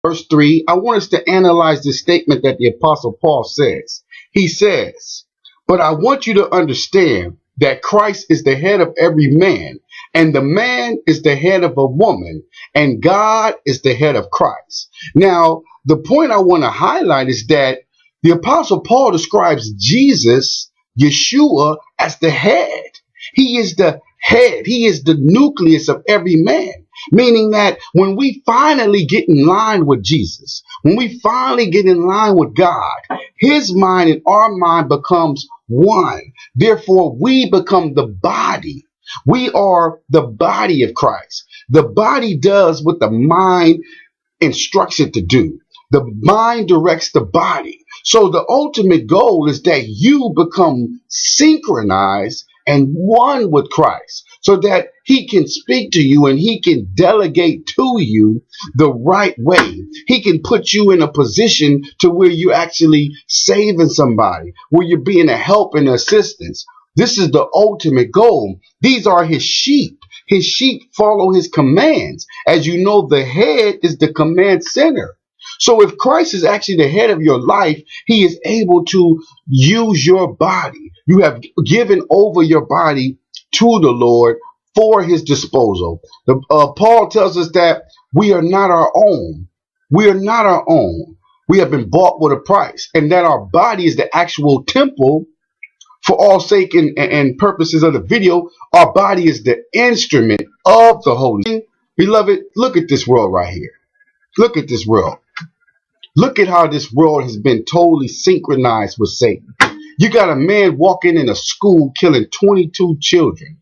verse 3, I want us to analyze this statement that the Apostle Paul says. He says, but I want you to understand that Christ is the head of every man, and the man is the head of a woman, and God is the head of Christ. Now, the point I want to highlight is that the Apostle Paul describes Jesus, Yeshua, as the head. He is the head. He is the nucleus of every man. Meaning that when we finally get in line with Jesus, when we finally get in line with God, his mind and our mind becomes one. Therefore, we become the body. We are the body of Christ. The body does what the mind instructs it to do. The mind directs the body. So the ultimate goal is that you become synchronized and one with Christ, so that he can speak to you and he can delegate to you the right way. He can put you in a position to where you're actually saving somebody, where you're being a help and assistance. This is the ultimate goal. These are his sheep. His sheep follow his commands. As you know, the head is the command center. So if Christ is actually the head of your life, he is able to use your body. You have given over your body to the Lord for his disposal. Paul tells us that we are not our own. We are not our own. We have been bought with a price, and that our body is the actual temple. For all sake and purposes of the video, our body is the instrument of the Holy Spirit. Beloved, look at this world right here. Look at this world. Look at how this world has been totally synchronized with Satan. You got a man walking in a school killing 22 children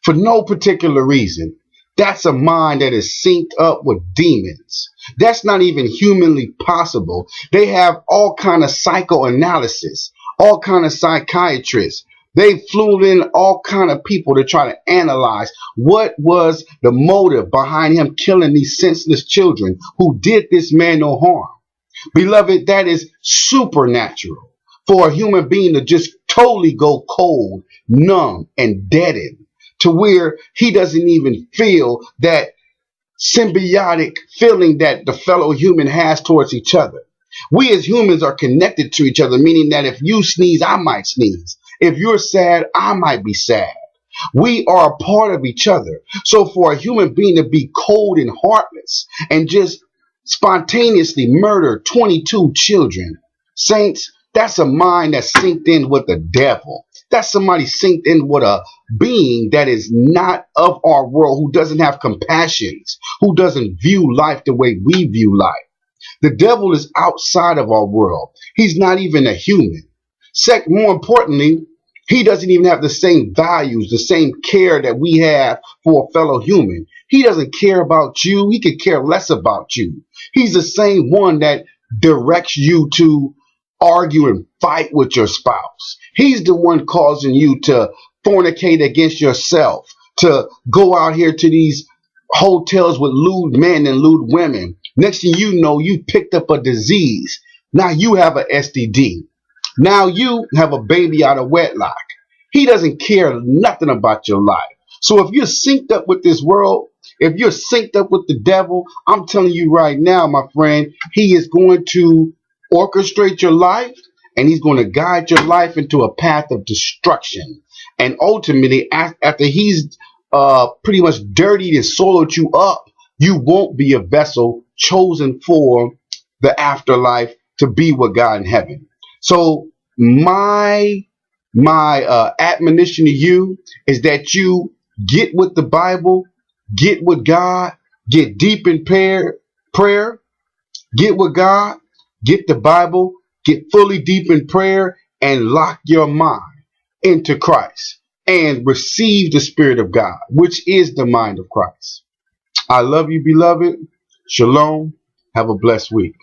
for no particular reason. That's a mind that is synced up with demons. That's not even humanly possible. They have all kind of psychoanalysis, all kind of psychiatrists. They flew in all kind of people to try to analyze what was the motive behind him killing these senseless children who did this man no harm. Beloved, that is supernatural for a human being to just totally go cold, numb, and deadened to where he doesn't even feel that symbiotic feeling that the fellow human has towards each other. We as humans are connected to each other, meaning that if you sneeze, I might sneeze. If you're sad, I might be sad. We are a part of each other. So for a human being to be cold and heartless and just spontaneously murder 22 children, saints, that's a mind that's synced in with the devil. That's somebody synced in with a being that is not of our world, who doesn't have compassions, who doesn't view life the way we view life. The devil is outside of our world. He's not even a human. More importantly, he doesn't even have the same values, the same care that we have for a fellow human. He doesn't care about you. He could care less about you. He's the same one that directs you to argue and fight with your spouse. He's the one causing you to fornicate against yourself, to go out here to these hotels with lewd men and lewd women. Next thing you know, you picked up a disease. Now you have an STD. Now you have a baby out of wedlock. He doesn't care nothing about your life. So if you're synced up with this world, if you're synced up with the devil, I'm telling you right now, my friend, he is going to orchestrate your life, and he's going to guide your life into a path of destruction. And ultimately, after he's pretty much dirtied and soiled you up, you won't be a vessel chosen for the afterlife to be with God in heaven. So my admonition to you is that you get with the Bible, get with God, get deep in prayer, get with God, get the Bible, get fully deep in prayer, and lock your mind into Christ and receive the Spirit of God, which is the mind of Christ. I love you, beloved. Shalom. Have a blessed week.